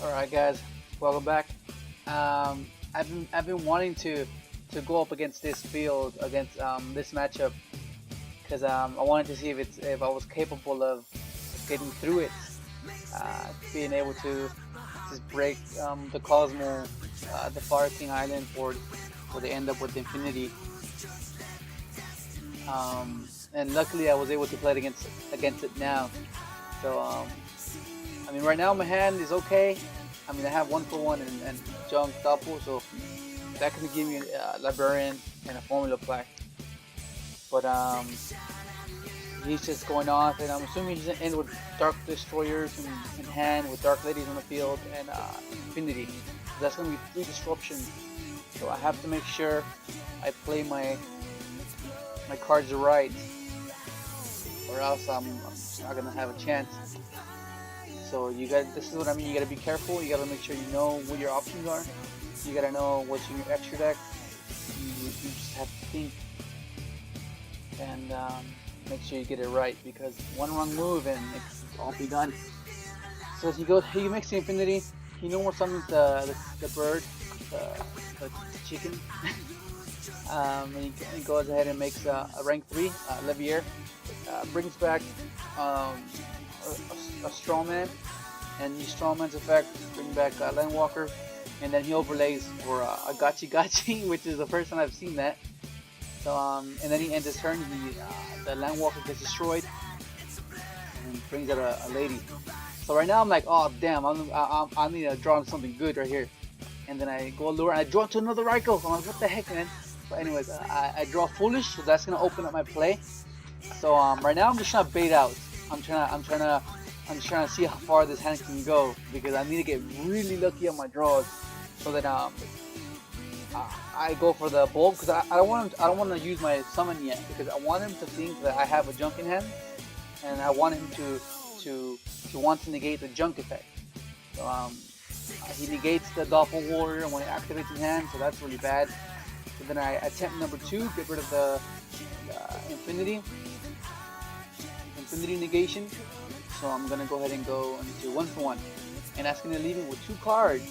All right, guys, welcome back. I've been wanting to go up against this field against this matchup because I wanted to see if I was capable of getting through it, being able to just break the Kozmo, the Fire King Island for the end up with Infinity. And luckily I was able to play it against it now. So I mean, right now my hand is okay. I mean, I have one for one and junk double, so that can give me a librarian and a formula plaque. But he's just going off, and I'm assuming he's gonna end with Dark Destroyers in hand, with Dark Ladies on the field, and Infinity. That's gonna be 3 disruptions. So I have to make sure I play my cards right, or else I'm not gonna have a chance. So this is what I mean. You gotta be careful. You gotta make sure you know what your options are. You gotta know what's in your extra deck. You just have to think and make sure you get it right, because one wrong move and it's all be done. So as he makes the Infinity. He no more summons the bird, the chicken. And he goes ahead and makes a rank 3 Levier. Brings back a Strawman, and use Strawman's effect, bring back Landwalker, and then he overlays for a Gachi Gachi, which is the first time I've seen that. So and then he ends his turn. The Landwalker gets destroyed, and brings out a lady. So right now I'm like, oh damn, I need to draw something good right here. And then I go lure and I draw to another Raikou. I'm like, what the heck, man? But anyways, I draw Foolish, so that's gonna open up my play. So right now I'm just trying to bait out. I'm just trying to see how far this hand can go, because I need to get really lucky on my draws, so that I go for the bulk, because I don't want to use my summon yet, because I want him to think that I have a junk in hand, and I want him to want to negate the junk effect. So he negates the Doppel Warrior when he activates in hand, so that's really bad. So then I attempt number 2, get rid of the Infinity negation. So I'm gonna go ahead and go into 1 for 1, and that's gonna leave me with 2 cards,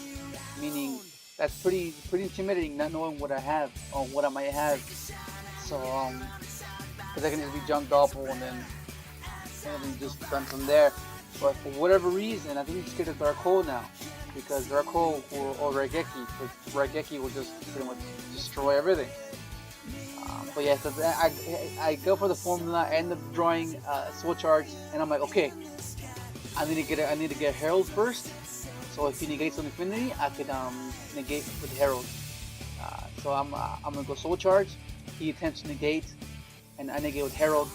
meaning that's pretty intimidating, not knowing what I have or what I might have. So because I can just be junk doppel and then just done from there. But for whatever reason, I think he's scared of Dark Hole now, because Dark Hole or Raigeki, because Raigeki will just pretty much destroy everything. But yeah, so I go for the formula, end up drawing Soul Charge, and I'm like, okay, I need to get Herald first. So if he negates on Infinity, I could negate with Herald. So I'm gonna go Soul Charge. He attempts to negate, and I negate with Herald,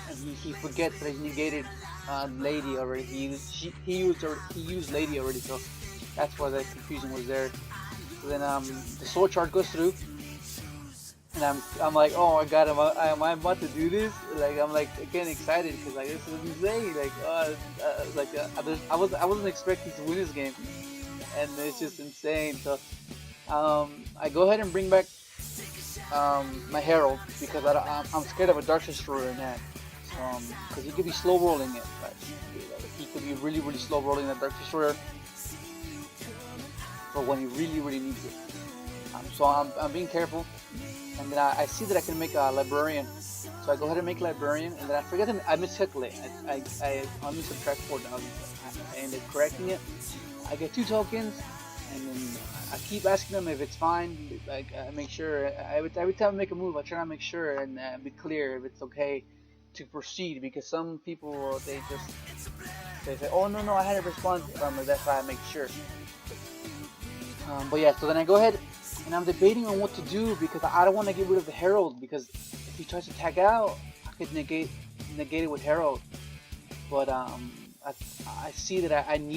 and he forgets that he negated Lady already. He used Lady already, so that's why the confusion was there. So then the Soul Charge goes through. And I'm like, oh my god, am I about to do this? Like, I'm like getting excited, because like, this is insane. Like, I wasn't expecting to win this game, and it's just insane. So I go ahead and bring back my Herald, because I'm scared of a Dark Destroyer in that. So because he could be slow rolling it, like, he could be really slow rolling that Dark Destroyer for when he really needs it. So I'm being careful. And then I see that I can make a Librarian, so I go ahead and make Librarian, and then I forget I miscalculate. I only subtract 4,000. I end up correcting it. I get 2 tokens, and then I keep asking them if it's fine. Like, I make sure every time I make a move, I try to make sure and be clear if it's okay to proceed, because some people they say, oh no, I had a response. That's why I make sure. But yeah, so then I go ahead. And I'm debating on what to do, because I don't want to get rid of the Herald, because if he tries to tag out, I could negate it with Herald. But I see that I'm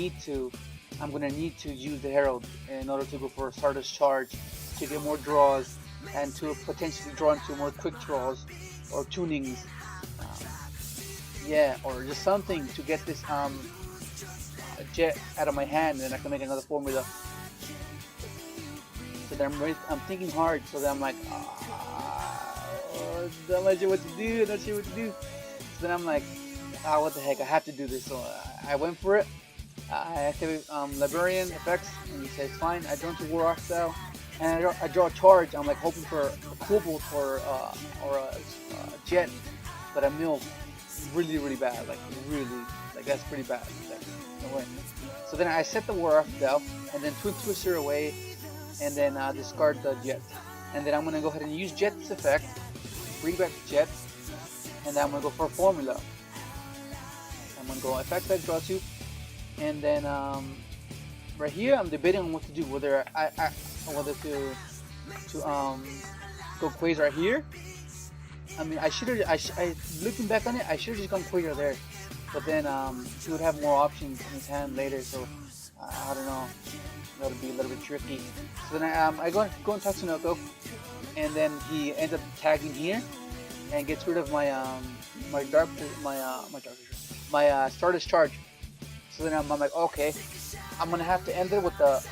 gonna need to use the Herald in order to go for a Stardust Charge, to get more draws, and to potentially draw into more quick draws or tunings. Yeah, or just something to get this jet out of my hand, and I can make another formula. So then I'm thinking hard, so then I'm like, I'm not sure what to do, So then I'm like, what the heck, I have to do this. So I went for it. I activate Librarian effects, and he says fine. I draw into War Off style, and I draw a charge. I'm like hoping for a Cobalt or a Jet, but I mill really really bad, like really like that's pretty bad. Like, no way. So then I set the War Off style, and then Twin Twister away, and then discard the Jet, and then I'm gonna go ahead and use Jet's effect, bring back the Jet, and then I'm gonna go for a formula. I'm gonna go effect draw two. And then right here, I'm debating on what to do. Whether whether to go Quasar here. I mean, I should have. Looking back on it, I should have just gone Quasar there. But then he would have more options in his hand later. So I don't know. That'll be a little bit tricky. So then I go and Tatsunoko, and then he ends up tagging here and gets rid of my Stardust Charge. So then I'm like, okay, I'm gonna have to end it with the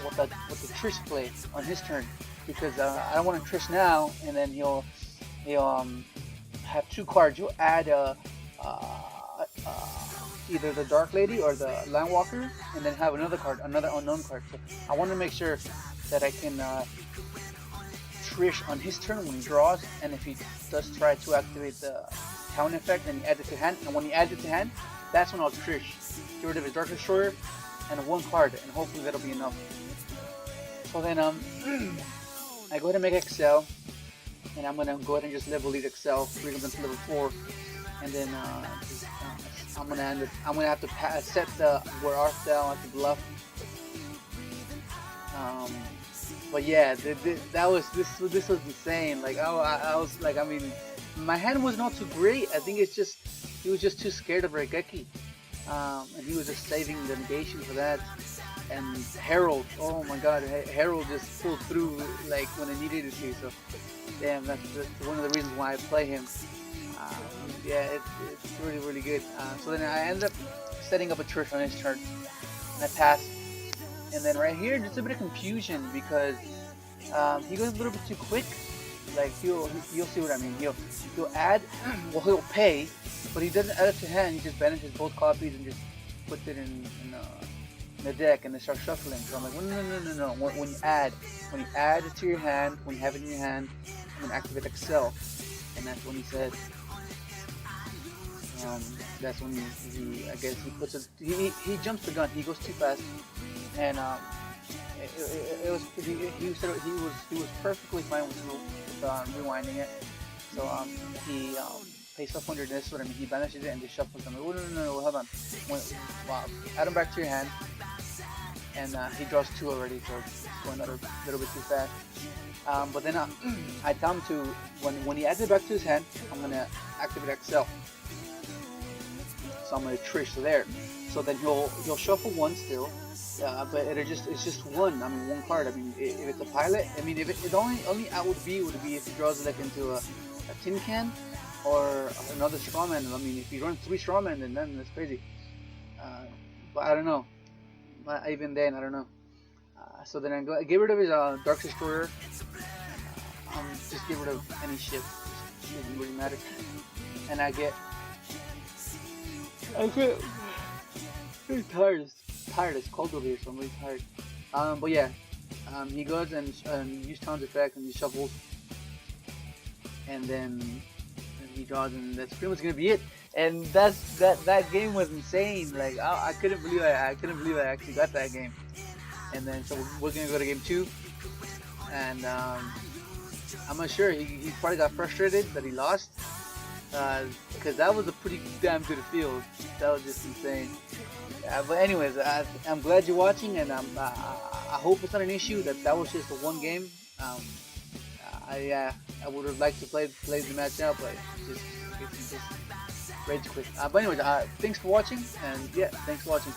Trish play on his turn, because I don't want to Trish now, and then he'll have two cards. He'll add either the Dark Lady or the Landwalker, and then have another card, another unknown card. So I want to make sure that I can Trish on his turn when he draws, and if he does try to activate the Town effect, then he adds it to hand, and when he adds it to hand, that's when I'll Trish. Get rid of his Dark Destroyer and one card, and hopefully that'll be enough. So then I go ahead and make Excel, and I'm gonna go ahead and just level lead Excel, bring him to level 4, and then I'm gonna have to set the War Art style at the bluff. But yeah, this was insane. Like I was like, I mean, my hand was not too great. I think it's just he was just too scared of Raigeki. And he was just saving the negation for that. And Herald, oh my god, Herald just pulled through like when I needed it to. So, damn, that's one of the reasons why I play him. Yeah, it's really really good. So then I ended up setting up a Trish on his turn, and I passed. And then right here, just a bit of confusion because he goes a little bit too quick. Like you'll see what I mean. He'll add, well he'll pay, but he doesn't add it to hand. He just banishes both copies and just puts it in the deck, and then starts shuffling. So I'm like, no. When you add it to your hand, when you have it in your hand, I'm gonna activate Excel, and that's when he said. That's when he I guess he puts it. He jumps the gun. He goes too fast, and it was he said he was perfectly fine with rewinding it. So he pays stuff under this, but I mean he banishes it and just shuffles them. Oh, no, hold on. Wow, add them back to your hand, and he draws 2 already, so it's going a little bit too fast. But then I tell him to when he adds it back to his hand, I'm gonna activate Excel. So I'm gonna Trish there. So then he'll shuffle 1 still. But it's just 1. I mean 1 card. I mean if it's a pilot, I mean if it only out would be if he draws it like into a tin can or another strawman. I mean if he runs 3 strawman, then that's crazy. But I don't know. Even then I don't know. So then I get rid of his Dark Destroyer. Just get rid of any ship. It doesn't really matter. And I get really tired. It's cold over here, so I'm really tired. But yeah, he goes and uses Town's effect, and he shuffles, and then he draws, and that's pretty much gonna be it. And that game was insane. Like I couldn't believe I actually got that game. And then so we're gonna go to game 2, and I'm not sure. He probably got frustrated that he lost, because that was a pretty damn good field. That was just insane. But anyways, I'm glad you're watching, and I hope it's not an issue that was just a 1 game. I would have liked to play the match out, but it's just rage quit. But anyways, thanks for watching, and yeah, thanks for watching.